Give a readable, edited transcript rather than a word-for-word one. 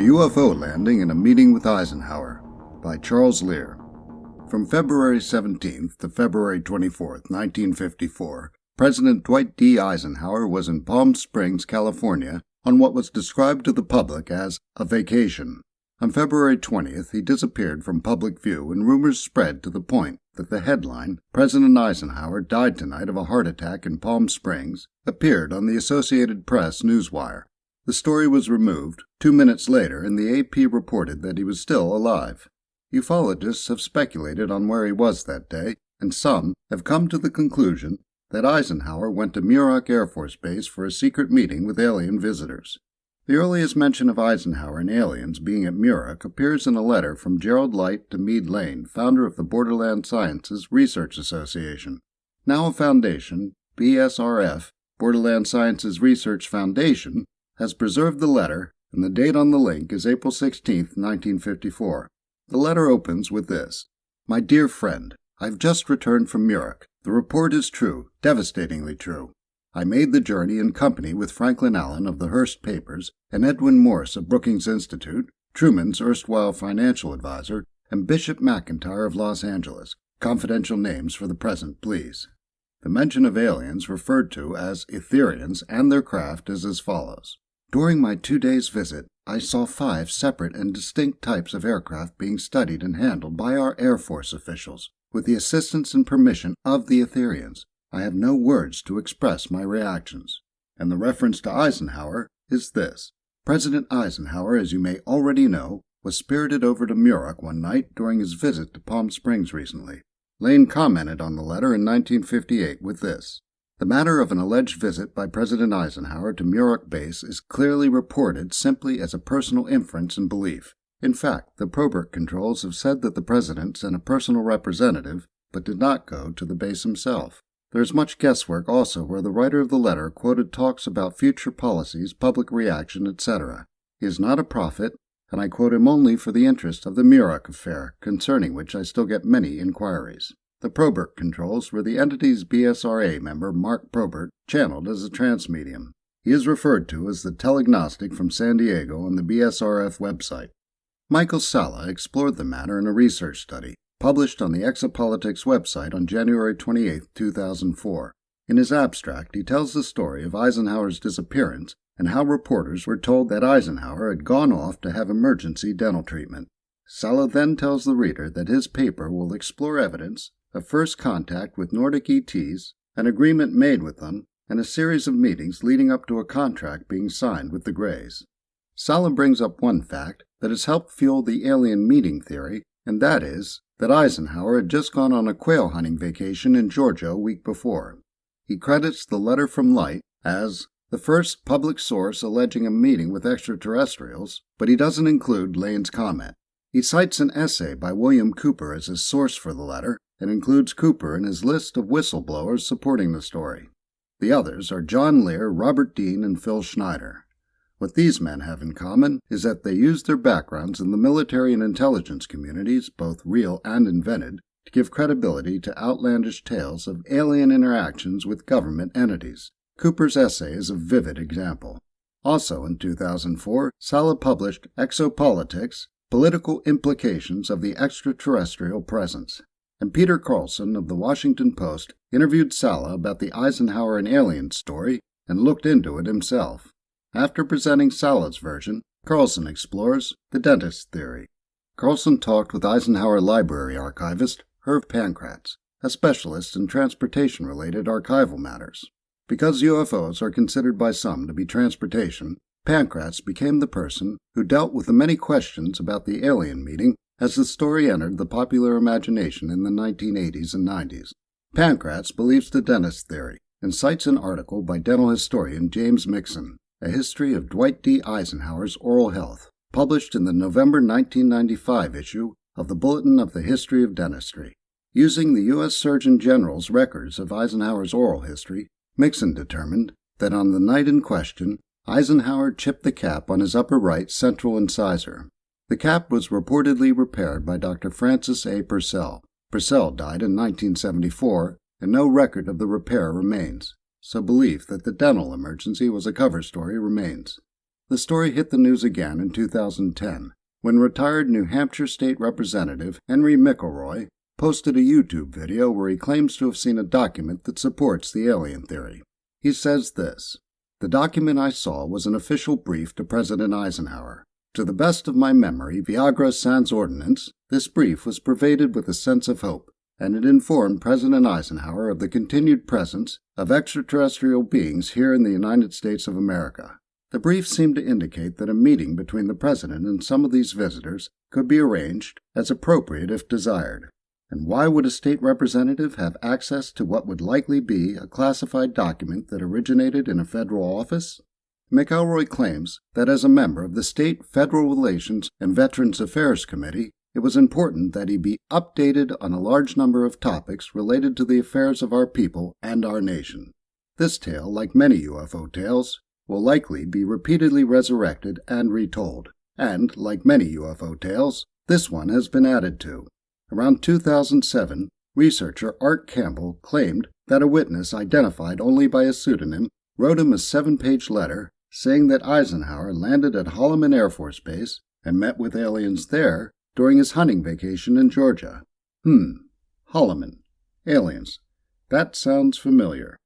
UFO Landing and a Meeting with Eisenhower by Charles Lear. From February 17th to February 24th, 1954, President Dwight D. Eisenhower was in Palm Springs, California, on what was described to the public as a vacation. On February 20th, he disappeared from public view, and rumors spread to the point that the headline, "President Eisenhower died tonight of a heart attack in Palm Springs," appeared on the Associated Press newswire. The story was removed 2 minutes later, and the AP reported that he was still alive. Ufologists have speculated on where he was that day, and some have come to the conclusion that Eisenhower went to Muroc Air Force Base for a secret meeting with alien visitors. The earliest mention of Eisenhower and aliens being at Muroc appears in a letter from Gerald Light to Meade Lane, founder of the Borderland Sciences Research Association. Now a foundation, BSRF, Borderland Sciences Research Foundation, has preserved the letter, and the date on the link is April 16, 1954. The letter opens with this: "My dear friend, I've just returned from Muroc. The report is true, devastatingly true. I made the journey in company with Franklin Allen of the Hearst Papers and Edwin Morse of Brookings Institute, Truman's erstwhile financial advisor, and Bishop McIntyre of Los Angeles. Confidential names for the present, please." The mention of aliens referred to as Etherians and their craft is as follows. "During my 2 days' visit, I saw 5 separate and distinct types of aircraft being studied and handled by our Air Force officials, with the assistance and permission of the Etherians. I have no words to express my reactions." And the reference to Eisenhower is this: "President Eisenhower, as you may already know, was spirited over to Muroc one night during his visit to Palm Springs recently." Lane commented on the letter in 1958 with this: "The matter of an alleged visit by President Eisenhower to Muroc Base is clearly reported simply as a personal inference and belief. In fact, the Probert controls have said that the President sent a personal representative, but did not go to the base himself. There is much guesswork also where the writer of the letter quoted talks about future policies, public reaction, etc. He is not a prophet, and I quote him only for the interest of the Muroc affair, concerning which I still get many inquiries. The Probert controls were the entity's BSRA member Mark Probert channeled as a trance medium. He is referred to as the telegnostic from San Diego on the BSRF website." Michael Salla explored the matter in a research study, published on the Exopolitics website on January 28, 2004. In his abstract, he tells the story of Eisenhower's disappearance and how reporters were told that Eisenhower had gone off to have emergency dental treatment. Salla then tells the reader that his paper will explore evidence of first contact with Nordic ETs, an agreement made with them, and a series of meetings leading up to a contract being signed with the Greys. Salla brings up one fact that has helped fuel the alien meeting theory, and that is that Eisenhower had just gone on a quail hunting vacation in Georgia a week before. He credits the letter from Light as the first public source alleging a meeting with extraterrestrials, but he doesn't include Lane's comment. He cites an essay by William Cooper as his source for the letter, and includes Cooper in his list of whistleblowers supporting the story. The others are John Lear, Robert Dean, and Phil Schneider. What these men have in common is that they used their backgrounds in the military and intelligence communities, both real and invented, to give credibility to outlandish tales of alien interactions with government entities. Cooper's essay is a vivid example. Also in 2004, Salla published Exopolitics, Political Implications of the Extraterrestrial Presence. And Peter Carlson of the Washington Post interviewed Salla about the Eisenhower and aliens story and looked into it himself. After presenting Salla's version, Carlson explores the dentist theory. Carlson talked with Eisenhower library archivist Herb Pankratz, a specialist in transportation-related archival matters. Because UFOs are considered by some to be transportation, Pankratz became the person who dealt with the many questions about the alien meeting as the story entered the popular imagination in the 1980s and 90s. Pankratz believes the dentist theory and cites an article by dental historian James Mixon, A History of Dwight D. Eisenhower's Oral Health, published in the November 1995 issue of the Bulletin of the History of Dentistry. Using the U.S. Surgeon General's records of Eisenhower's oral history, Mixon determined that on the night in question, Eisenhower chipped the cap on his upper right central incisor. The cap was reportedly repaired by Dr. Francis A. Purcell. Purcell died in 1974, and no record of the repair remains, so belief that the dental emergency was a cover story remains. The story hit the news again in 2010, when retired New Hampshire State Representative Henry McElroy posted a YouTube video where he claims to have seen a document that supports the alien theory. He says this: "The document I saw was an official brief to President Eisenhower. To the best of my memory, Viagra sans ordonnance, this brief was pervaded with a sense of hope, and it informed President Eisenhower of the continued presence of extraterrestrial beings here in the United States of America. The brief seemed to indicate that a meeting between the President and some of these visitors could be arranged as appropriate if desired. And why would a state representative have access to what would likely be a classified document that originated in a federal office?" McElroy claims that as a member of the State Federal Relations and Veterans Affairs Committee, it was important that he be updated on a large number of topics related to the affairs of our people and our nation. This tale, like many UFO tales, will likely be repeatedly resurrected and retold, and, like many UFO tales, this one has been added to. Around 2007, researcher Art Campbell claimed that a witness identified only by a pseudonym wrote him a 7-page letter saying that Eisenhower landed at Holloman Air Force Base and met with aliens there during his hunting vacation in Georgia. Holloman. Aliens. That sounds familiar.